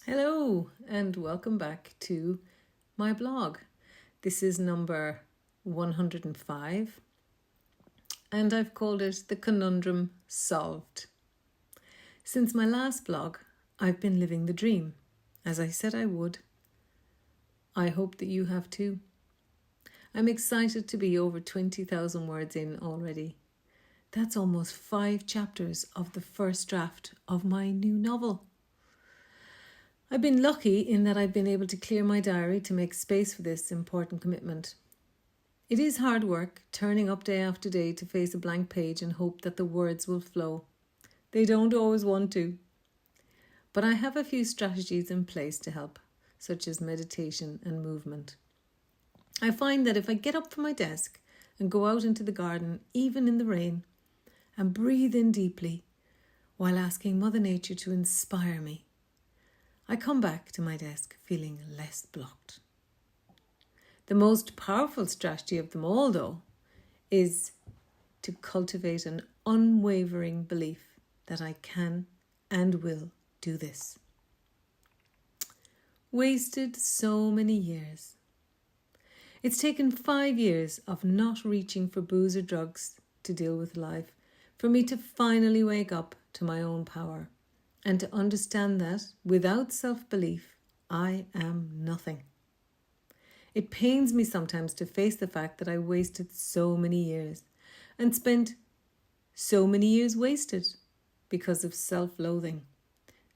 Hello and welcome back to my blog. This is number 105 and I've called it The Conundrum Solved. Since my last blog, I've been living the dream, as I said I would. I hope that you have too. I'm excited to be over 20,000 words in already. That's almost 5 chapters of the first draft of my new novel. I've been lucky in that I've been able to clear my diary to make space for this important commitment. It is hard work, turning up day after day to face a blank page and hope that the words will flow. They don't always want to. But I have a few strategies in place to help, such as meditation and movement. I find that if I get up from my desk and go out into the garden, even in the rain, and breathe in deeply while asking Mother Nature to inspire me, I come back to my desk feeling less blocked. The most powerful strategy of them all, though, is to cultivate an unwavering belief that I can and will do this. Wasted so many years. It's taken 5 years of not reaching for booze or drugs to deal with life for me to finally wake up to my own power and to understand that, without self-belief, I am nothing. It pains me sometimes to face the fact that I wasted so many years and spent so many years wasted because of self-loathing,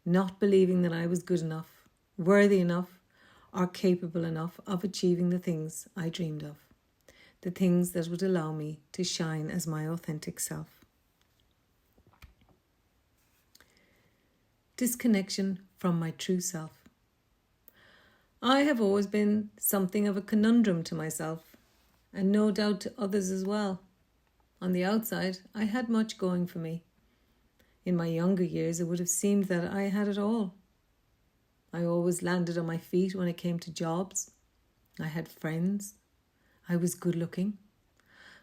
not believing that I was good enough, worthy enough, or capable enough of achieving the things I dreamed of, the things that would allow me to shine as my authentic self. Disconnection from my true self. I have always been something of a conundrum to myself, and no doubt to others as well. On the outside, I had much going for me. In my younger years, it would have seemed that I had it all. I always landed on my feet when it came to jobs. I had friends. I was good looking.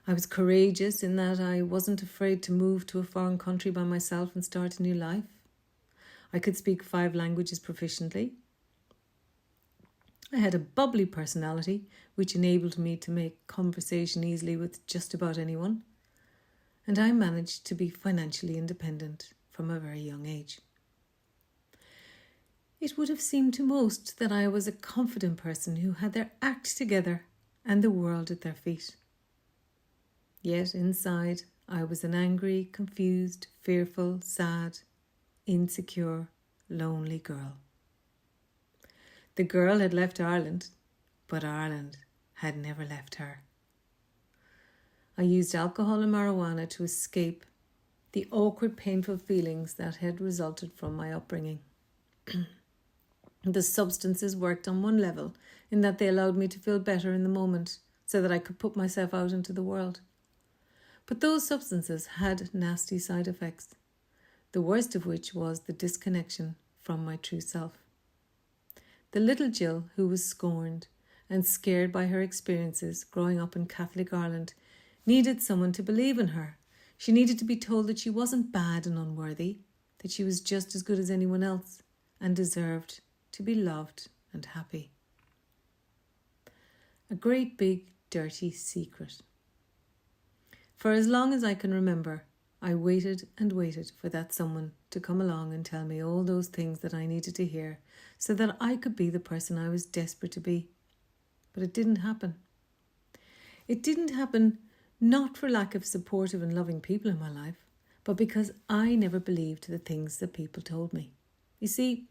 I was courageous in that I wasn't afraid to move to a foreign country by myself and start a new life. I could speak 5 languages proficiently. I had a bubbly personality, which enabled me to make conversation easily with just about anyone. And I managed to be financially independent from a very young age. It would have seemed to most that I was a confident person who had their act together and the world at their feet. Yet inside, I was an angry, confused, fearful, sad, insecure, lonely girl. The girl had left Ireland, but Ireland had never left her. I used alcohol and marijuana to escape the awkward, painful feelings that had resulted from my upbringing. The substances worked on one level in that they allowed me to feel better in the moment so that I could put myself out into the world. But those substances had nasty side effects, the worst of which was the disconnection from my true self. The little Jill, who was scorned and scared by her experiences growing up in Catholic Ireland, needed someone to believe in her. She needed to be told that she wasn't bad and unworthy, that she was just as good as anyone else and deserved to be loved and happy. A great big dirty secret. For as long as I can remember, I waited and waited for that someone to come along and tell me all those things that I needed to hear so that I could be the person I was desperate to be. But it didn't happen. It didn't happen not for lack of supportive and loving people in my life, but because I never believed the things that people told me. You see,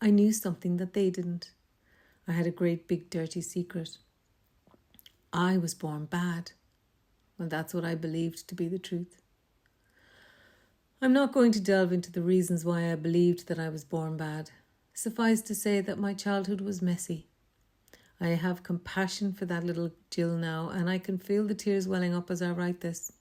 I knew something that they didn't. I had a great big dirty secret. I was born bad. Well, that's what I believed to be the truth. I'm not going to delve into the reasons why I believed that I was born bad. Suffice to say that my childhood was messy. I have compassion for that little Jill now, and I can feel the tears welling up as I write this.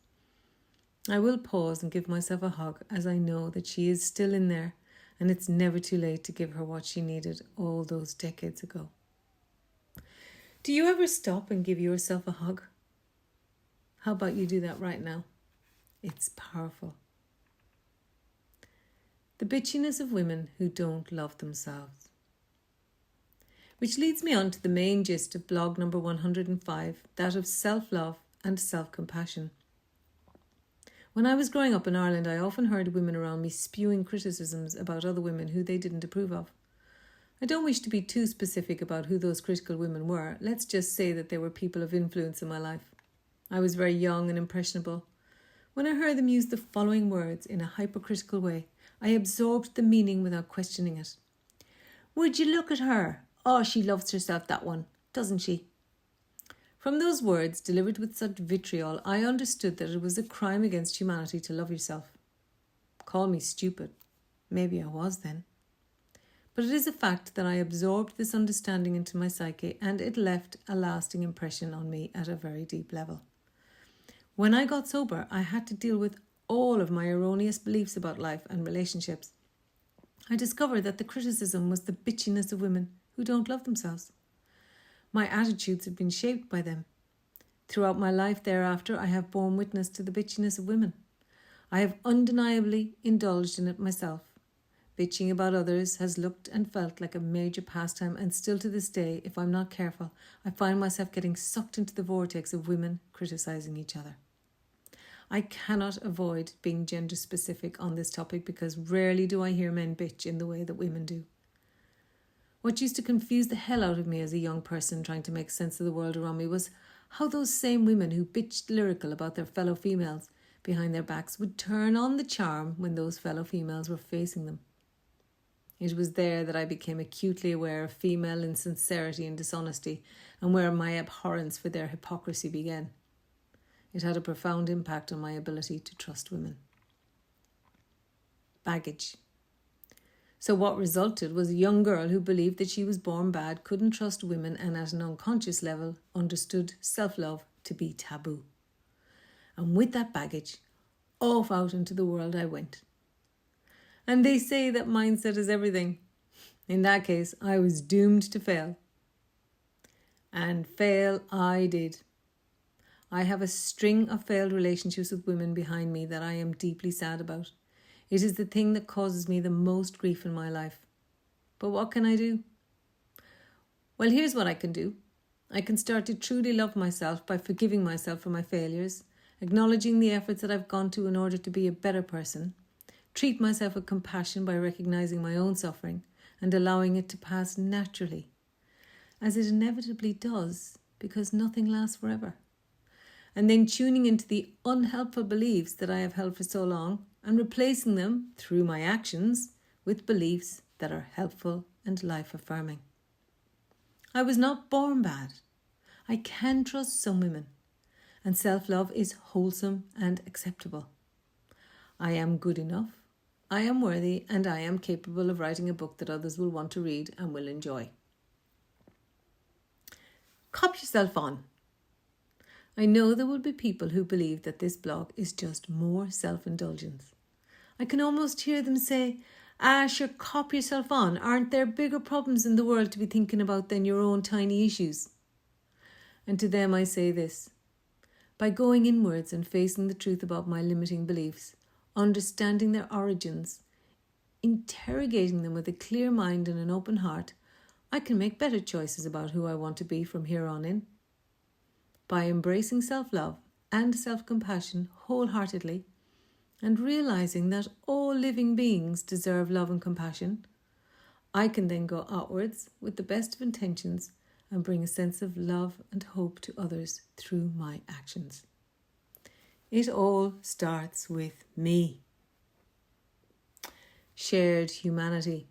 I will pause and give myself a hug as I know that she is still in there, and it's never too late to give her what she needed all those decades ago. Do you ever stop and give yourself a hug? How about you do that right now? It's powerful. The bitchiness of women who don't love themselves. Which leads me on to the main gist of blog number 105, that of self-love and self-compassion. When I was growing up in Ireland, I often heard women around me spewing criticisms about other women who they didn't approve of. I don't wish to be too specific about who those critical women were. Let's just say that they were people of influence in my life. I was very young and impressionable. When I heard them use the following words in a hypercritical way, I absorbed the meaning without questioning it. Would you look at her? Oh, she loves herself, that one, doesn't she? From those words, delivered with such vitriol, I understood that it was a crime against humanity to love yourself. Call me stupid. Maybe I was then. But it is a fact that I absorbed this understanding into my psyche, and it left a lasting impression on me at a very deep level. When I got sober, I had to deal with all of my erroneous beliefs about life and relationships. I discovered that the criticism was the bitchiness of women who don't love themselves. My attitudes have been shaped by them. Throughout my life thereafter, I have borne witness to the bitchiness of women. I have undeniably indulged in it myself. Bitching about others has looked and felt like a major pastime, and still to this day, if I'm not careful, I find myself getting sucked into the vortex of women criticising each other. I cannot avoid being gender specific on this topic because rarely do I hear men bitch in the way that women do. What used to confuse the hell out of me as a young person trying to make sense of the world around me was how those same women who bitched lyrical about their fellow females behind their backs would turn on the charm when those fellow females were facing them. It was there that I became acutely aware of female insincerity and dishonesty, and where my abhorrence for their hypocrisy began. It had a profound impact on my ability to trust women. Baggage. So what resulted was a young girl who believed that she was born bad, couldn't trust women, and at an unconscious level understood self-love to be taboo. And with that baggage, off out into the world I went. And they say that mindset is everything. In that case, I was doomed to fail. And fail I did. I have a string of failed relationships with women behind me that I am deeply sad about. It is the thing that causes me the most grief in my life. But what can I do? Well, here's what I can do. I can start to truly love myself by forgiving myself for my failures, acknowledging the efforts that I've gone to in order to be a better person, treat myself with compassion by recognizing my own suffering and allowing it to pass naturally, as it inevitably does, because nothing lasts forever. And then tuning into the unhelpful beliefs that I have held for so long and replacing them through my actions with beliefs that are helpful and life-affirming. I was not born bad. I can trust some women, and self-love is wholesome and acceptable. I am good enough, I am worthy, and I am capable of writing a book that others will want to read and will enjoy. Cop yourself on. I know there will be people who believe that this blog is just more self-indulgence. I can almost hear them say, sure, cop yourself on. Aren't there bigger problems in the world to be thinking about than your own tiny issues? And to them I say this. By going inwards and facing the truth about my limiting beliefs, understanding their origins, interrogating them with a clear mind and an open heart, I can make better choices about who I want to be from here on in. By embracing self-love and self-compassion wholeheartedly and realizing that all living beings deserve love and compassion, I can then go outwards with the best of intentions and bring a sense of love and hope to others through my actions. It all starts with me. Shared humanity.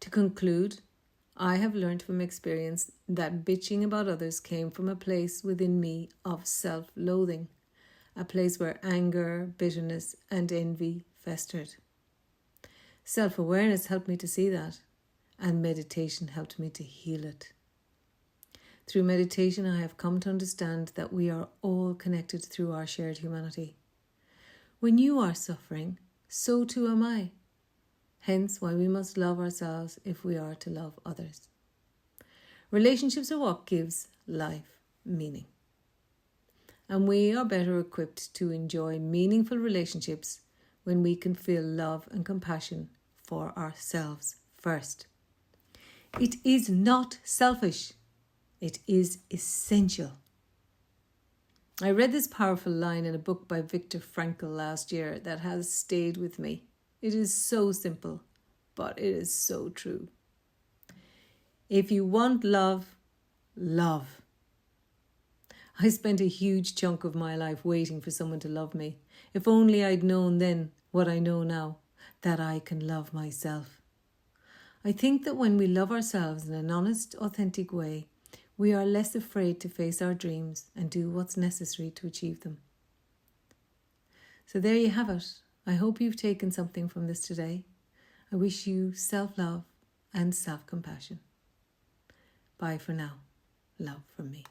To conclude, I have learned from experience that bitching about others came from a place within me of self-loathing, a place where anger, bitterness, and envy festered. Self-awareness helped me to see that, and meditation helped me to heal it. Through meditation, I have come to understand that we are all connected through our shared humanity. When you are suffering, so too am I. Hence why we must love ourselves if we are to love others. Relationships are what gives life meaning. And we are better equipped to enjoy meaningful relationships when we can feel love and compassion for ourselves first. It is not selfish. It is essential. I read this powerful line in a book by Viktor Frankl last year that has stayed with me. It is so simple, but it is so true. If you want love, love. I spent a huge chunk of my life waiting for someone to love me. If only I'd known then what I know now, that I can love myself. I think that when we love ourselves in an honest, authentic way, we are less afraid to face our dreams and do what's necessary to achieve them. So there you have it. I hope you've taken something from this today. I wish you self-love and self-compassion. Bye for now. Love from me.